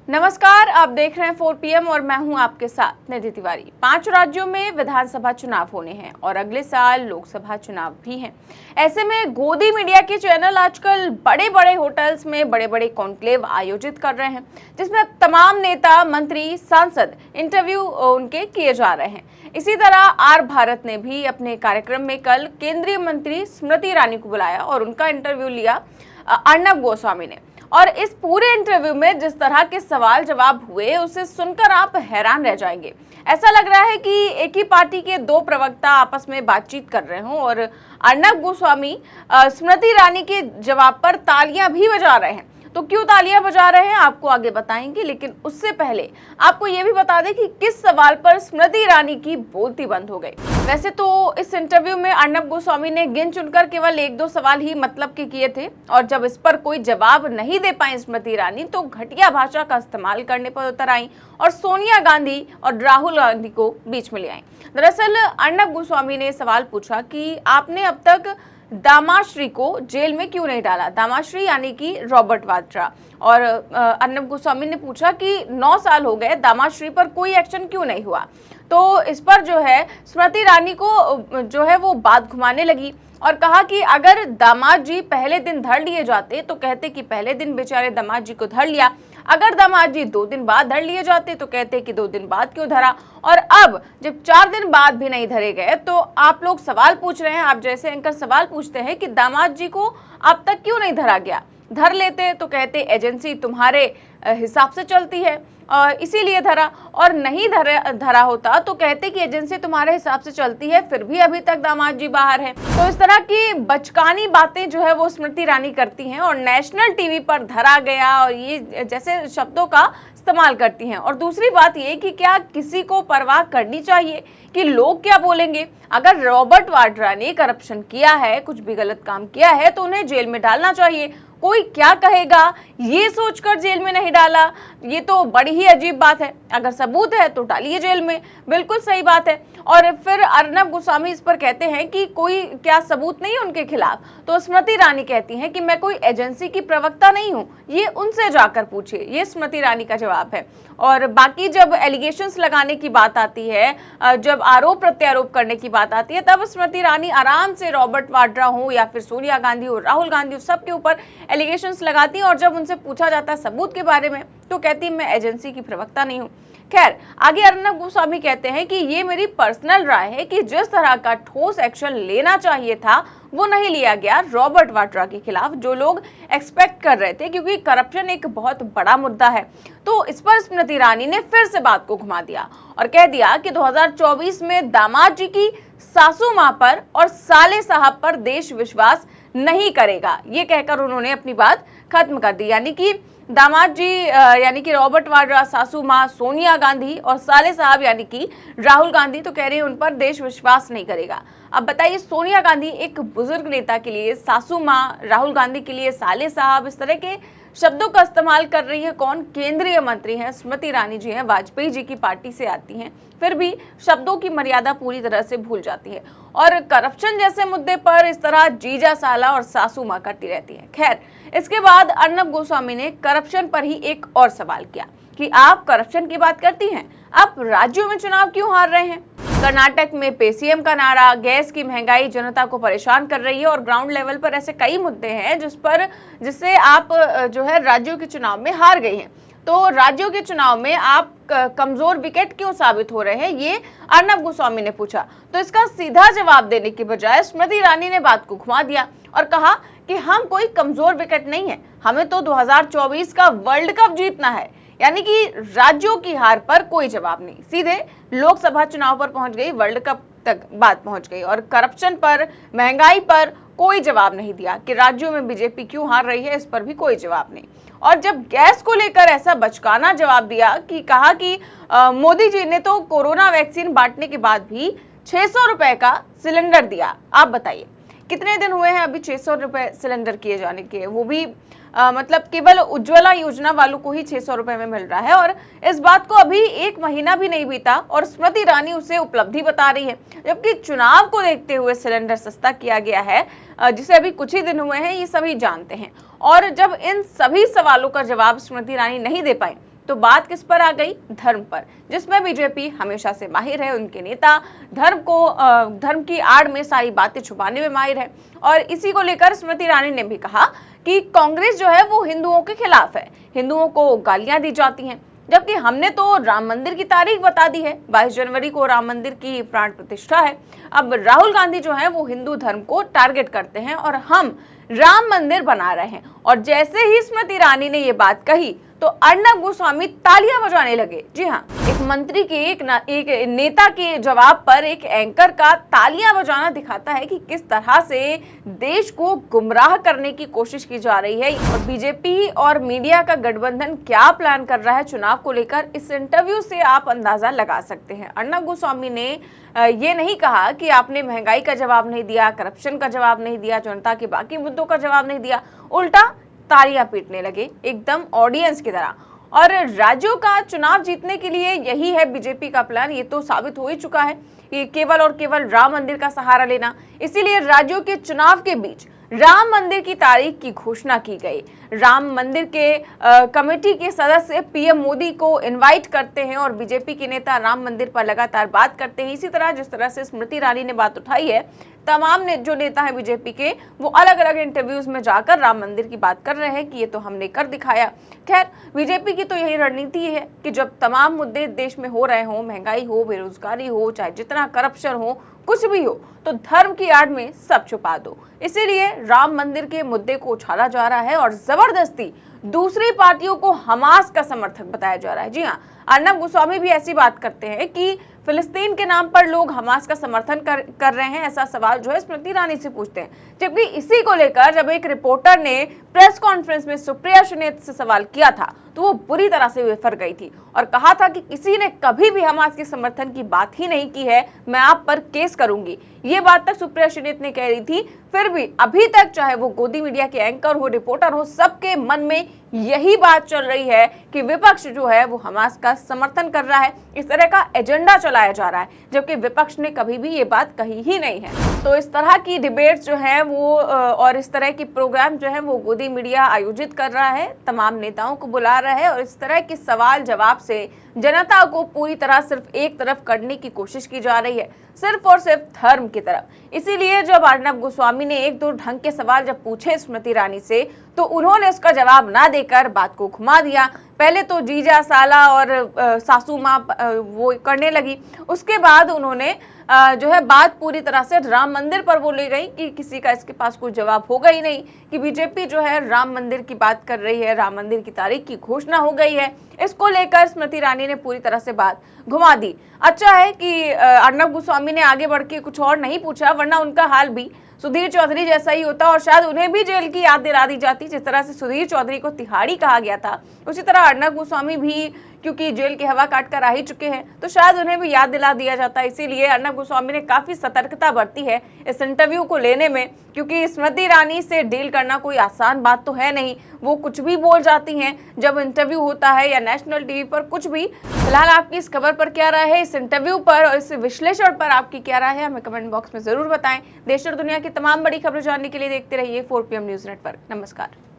नमस्कार, आप देख रहे हैं 4 PM और मैं हूं आपके साथ निधि तिवारी। 5 राज्यों में विधानसभा चुनाव होने हैं और अगले साल लोकसभा चुनाव भी हैं। ऐसे में गोदी मीडिया के चैनल आजकल बड़े बड़े होटल्स में बड़े बड़े कॉन्क्लेव आयोजित कर रहे हैं, जिसमें तमाम नेता, मंत्री, सांसद इंटरव्यू उनके किए जा रहे हैं। इसी तरह आर भारत ने भी अपने कार्यक्रम में कल केंद्रीय मंत्री स्मृति ईरानी को बुलाया और उनका इंटरव्यू लिया अर्नब गोस्वामी ने। और इस पूरे इंटरव्यू में जिस तरह के सवाल जवाब हुए, उसे सुनकर आप हैरान रह जाएंगे। ऐसा लग रहा है कि एक ही पार्टी के 2 प्रवक्ता आपस में बातचीत कर रहे हों और अर्नब गोस्वामी स्मृति ईरानी के जवाब पर तालियां भी बजा रहे हैं। तो क्यों तालियां बजा रहे हैं, आपको आगे बताएंगे, लेकिन उससे पहले आपको ये भी बता दें कि किस सवाल पर स्मृति ईरानी की बोलती बंद हो गई। वैसे तो इस इंटरव्यू में अर्नब गोस्वामी ने गिन चुनकर केवल 1-2 सवाल ही मतलब के किए थे और जब इस पर कोई जवाब नहीं दे पाई स्मृति ईरानी तो घटिया भाषा का इस्तेमाल करने पर उतर आई और सोनिया गांधी और राहुल गांधी को बीच में ले आई। दरअसल अर्नब गोस्वामी ने सवाल पूछा कि आपने अब तक दामाश्री को जेल में क्यों नहीं डाला। दामाश्री यानी कि रॉबर्ट वाड्रा। और अर्नब गोस्वामी ने पूछा कि 9 साल हो गए, दामाश्री पर कोई एक्शन क्यों नहीं हुआ। तो इस पर जो है स्मृति ईरानी को जो है वो बात घुमाने लगी और कहा कि अगर दामाद जी पहले दिन धर लिए जाते तो कहते कि पहले दिन बेचारे दामाद जी को धर लिया, अगर दामाद जी 2 दिन बाद धर लिए जाते तो कहते कि 2 दिन बाद क्यों धरा, और अब जब 4 दिन बाद भी नहीं धरे गए तो आप लोग सवाल पूछ रहे हैं, आप जैसे एंकर सवाल पूछते हैं कि दामाद जी को अब तक क्यों नहीं धरा गया। धर लेते तो कहते एजेंसी तुम्हारे हिसाब से चलती है इसीलिए धरा, और नहीं धरा होता तो कहते कि एजेंसी तुम्हारे हिसाब से चलती है, फिर भी अभी तक दामाद जी बाहर हैं। तो इस तरह की बचकानी बातें जो है वो स्मृति ईरानी करती हैं और नेशनल टीवी पर धरा गया और ये जैसे शब्दों का इस्तेमाल करती हैं। और दूसरी बात ये कि क्या किसी को परवाह करनी चाहिए कि लोग क्या बोलेंगे। अगर रॉबर्ट वाड्रा ने करप्शन किया है, कुछ भी गलत काम किया है, तो उन्हें जेल में डालना चाहिए। कोई क्या कहेगा ये सोचकर जेल में नहीं डाला, ये तो बड़ी ही अजीब बात है। अगर सबूत है तो डालिए जेल में, बिल्कुल सही बात है। और फिर अर्नब गोस्वामी इस पर कहते हैं कि कोई क्या सबूत नहीं है उनके खिलाफ, तो स्मृति ईरानी कहती हैं कि मैं कोई एजेंसी की प्रवक्ता नहीं हूं, ये उनसे जाकर पूछे। ये स्मृति ईरानी का जवाब है। और बाकी जब एलिगेशंस लगाने की बात आती है, जब आरोप प्रत्यारोप करने की बात आती है, तब स्मृति ईरानी आराम से रॉबर्ट वाड्रा हो या फिर सोनिया गांधी हो, राहुल गांधी हो, सबके ऊपर एलिगेशंस लगाती हैं। और जब उनसे पूछा जाता है सबूत के बारे में तो कहती मैं एजेंसी की प्रवक्ता नहीं हूं। खैर, आगे अर्नब गोस्वामी कहते हैं कि ये मेरी पर्सनल राय है कि जिस तरह का ठोस एक्शन लेना चाहिए था वो नहीं लिया गया रॉबर्ट वाड्रा के खिलाफ, जो लोग एक्सपेक्ट कर रहे थे, क्योंकि करप्शन एक बहुत बड़ा मुद्दा है। तो इस पर स्मृति ईरानी ने फिर से बात को घुमा दिया और कह दिया कि 2024 में दामाद जी की सासू मां पर और साले साहब पर देश विश्वास नहीं करेगा। ये कहकर उन्होंने अपनी बात खत्म कर दी। यानी कि दामाद जी यानी कि रॉबर्ट वाड्रा, सासू मां सोनिया गांधी और साले साहब यानी कि राहुल गांधी, तो कह रहे हैं उन पर देश विश्वास नहीं करेगा। अब बताइए, सोनिया गांधी एक बुजुर्ग नेता के लिए सासू मां, राहुल गांधी के लिए साले साहब, इस तरह के शब्दों का इस्तेमाल कर रही है। कौन? केंद्रीय मंत्री हैं, स्मृति ईरानी जी हैं, वाजपेयी जी की पार्टी से आती हैं, फिर भी शब्दों की मर्यादा पूरी तरह से भूल जाती है और करप्शन जैसे मुद्दे पर इस तरह जीजा साला और सासू मां करती रहती है। खैर, इसके बाद अर्नब गोस्वामी ने करप्शन पर ही एक और सवाल किया कि आप करप्शन की बात करती हैं, आप राज्यों में चुनाव क्यों हार रहे हैं। कर्नाटक में पेसीएम का नारा, गैस की महंगाई जनता को परेशान कर रही है और ग्राउंड लेवल पर ऐसे कई मुद्दे हैं जिससे आप जो है राज्यों के चुनाव में हार गई हैं। तो राज्यों के चुनाव में आप कमजोर विकेट क्यों साबित हो रहे हैं, ये अर्नब गोस्वामी ने पूछा। तो इसका सीधा जवाब देने की बजाय स्मृति ईरानी ने बात को घुमा दिया और कहा कि हम कोई कमजोर विकेट नहीं है, हमें तो 2024 का वर्ल्ड कप जीतना है। यानी कि राज्यों की हार पर कोई जवाब नहीं, सीधे लोकसभा चुनाव पर पहुंच गई, वर्ल्ड कप तक बात पहुंच गई और करप्शन पर, महंगाई पर कोई जवाब नहीं दिया कि राज्यों में बीजेपी क्यों हार रही है, इस पर भी कोई जवाब नहीं। और जब गैस को लेकर ऐसा बचकाना जवाब दिया कि कहा कि मोदी जी ने तो कोरोना वैक्सीन बांटने के बाद भी 600 रुपए का सिलेंडर दिया। आप बताइए कितने दिन हुए हैं अभी 600 रुपए सिलेंडर किए जाने के, वो भी मतलब केवल उज्ज्वला योजना वालों को ही 600 रुपए में मिल रहा है और इस बात को अभी 1 महीना भी नहीं बीता और स्मृति ईरानी उसे उपलब्धि बता रही है, जबकि चुनाव को देखते हुए सिलेंडर सस्ता किया गया है जिसे अभी कुछ ही दिन हुए हैं, ये सभी जानते हैं। और जब इन सभी सवालों का जवाब स्मृति ईरानी नहीं दे पाई तो बात किस पर आ गई? धर्म पर, जिसमें बीजेपी हमेशा से माहिर है। उनके नेता धर्म की आड़ में सारी बातें छुपाने में माहिर है। और इसी को लेकर स्मृति ईरानी ने भी कहा कि कांग्रेस जो है वो हिंदुओं के खिलाफ है, हिंदुओं को गालियां दी जाती हैं, जबकि हमने तो राम मंदिर की तारीख बता दी है। 22 जनवरी को राम मंदिर की प्राण प्रतिष्ठा है। अब राहुल गांधी जो है वो हिंदू धर्म को टारगेट करते हैं और हम राम मंदिर बना रहे हैं। और जैसे ही स्मृति ईरानी ने ये बात कही तो अर्नब गोस्वामी तालियां बजाने लगे। जी हाँ, एक मंत्री के एक नेता के जवाब पर एक एंकर का तालियां बजाना दिखाता है कि किस तरह से देश को गुमराह करने की कोशिश की जा रही है। और बीजेपी और मीडिया का गठबंधन क्या प्लान कर रहा है चुनाव को लेकर, इस इंटरव्यू से आप अंदाजा लगा सकते हैं। अर्नब गोस्वामी ने ये नहीं कहा कि आपने महंगाई का जवाब नहीं दिया, करप्शन का जवाब नहीं दिया, जनता के बाकी मुद्दों का जवाब नहीं दिया, उल्टा तालियां पीटने लगे एकदम ऑडियंस की तरह। और राज्यों का चुनाव जीतने के लिए यही है बीजेपी का प्लान। ये तो साबित हो ही चुका है कि केवल और केवल राम मंदिर का सहारा लेना। इसीलिए राज्यों के चुनाव के बीच राम मंदिर की तारीख की घोषणा की गई। राम मंदिर के कमेटी के सदस्य पीएम मोदी को इनवाइट करते हैं और बीजेपी के नेता राम मंदिर पर लगातार बात करते हैं। इसी तरह जिस तरह से स्मृति ईरानी ने बात उठाई है, तमाम जो नेता हैं बीजेपी के, वो अलग अलग इंटरव्यूज में जाकर राम मंदिर की बात कर रहे हैं कि ये तो हमने कर दिखाया। खैर, बीजेपी की तो यही रणनीति है कि जब तमाम मुद्दे देश में हो रहे हो, महंगाई हो, बेरोजगारी हो, चाहे जितना करप्शन हो, कुछ भी हो, तो धर्म की आड़ में सब छुपा दो। इसीलिए राम मंदिर के मुद्दे को उछाला जा रहा है और जबरदस्ती दूसरी पार्टियों को हमास का समर्थक बताया जा रहा है। जी हाँ, अर्नब गोस्वामी भी ऐसी बात करते हैं कि फिलिस्तीन के नाम पर लोग हमास का समर्थन कर रहे हैं, ऐसा सवाल जो है स्मृति ईरानी से पूछते हैं। जबकि इसी को लेकर जब एक रिपोर्टर ने प्रेस कॉन्फ्रेंस में सुप्रिया सुनीत से सवाल किया था तो वो बुरी तरह से विफर गई थी और कहा था कि किसी ने कभी भी हमास के समर्थन की बात ही नहीं की है, मैं आप पर केस करूंगी। ये बात तक सुप्रिया सुनीत ने कह रही थी। फिर भी अभी तक चाहे वो गोदी मीडिया के एंकर हो, रिपोर्टर हो, सबके मन में यही बात चल रही है कि विपक्ष जो है वो हमास का समर्थन कर रहा है। इस तरह का एजेंडा चलाया जा रहा है, जबकि विपक्ष ने कभी भी ये बात कही ही नहीं है। तो इस तरह की डिबेट जो है वो और इस तरह की प्रोग्राम जो है वो गोदी मीडिया आयोजित कर रहा है, तमाम नेताओं को बुला रहा है और इस तरह के सवाल जवाब से जनता को पूरी तरह सिर्फ एक तरफ करने की कोशिश की जा रही है, सिर्फ और सिर्फ धर्म की तरफ। इसीलिए जब अर्नब गोस्वामी ने एक दो ढंग के सवाल जब पूछे स्मृति ईरानी से तो उन्होंने उसका जवाब ना देकर बात को घुमा दिया। पहले तो जीजा, साला और सासू माँ वो करने लगी, उसके बाद उन्होंने जो है बात पूरी तरह से राम मंदिर पर वो ले गई कि किसी का इसके पास कोई जवाब होगा ही नहीं कि बीजेपी जो है राम मंदिर की बात कर रही है, राम मंदिर की तारीख की घोषणा हो गई है। इसको लेकर स्मृति ईरानी ने पूरी तरह से बात घुमा दी। अच्छा है कि अर्नब गोस्वामी ने आगे बढ़ के कुछ और नहीं पूछा, वरना उनका हाल भी सुधीर चौधरी जैसा ही होता और शायद उन्हें भी जेल की याद दिला दी जाती। जिस तरह से सुधीर चौधरी को तिहाड़ी कहा गया था, उसी तरह अर्नब गोस्वामी भी क्योंकि जेल की हवा काट कर आ ही चुके हैं तो शायद उन्हें भी याद दिला दिया जाता। इसीलिए अर्नब गोस्वामी ने काफी सतर्कता बरती है इस इंटरव्यू को लेने में, क्योंकि स्मृति ईरानी से डील करना कोई आसान बात तो है नहीं। वो कुछ भी बोल जाती हैं जब इंटरव्यू होता है या नेशनल टीवी पर कुछ भी। फिलहाल आपकी इस खबर पर क्या राय है, इस इंटरव्यू पर और इस विश्लेषण पर आपकी क्या राय है, हमें कमेंट बॉक्स में जरूर बताएं। देश और दुनिया की तमाम बड़ी खबरें जानने के लिए देखते रहिए 4PM न्यूज नेटवर्क। नमस्कार।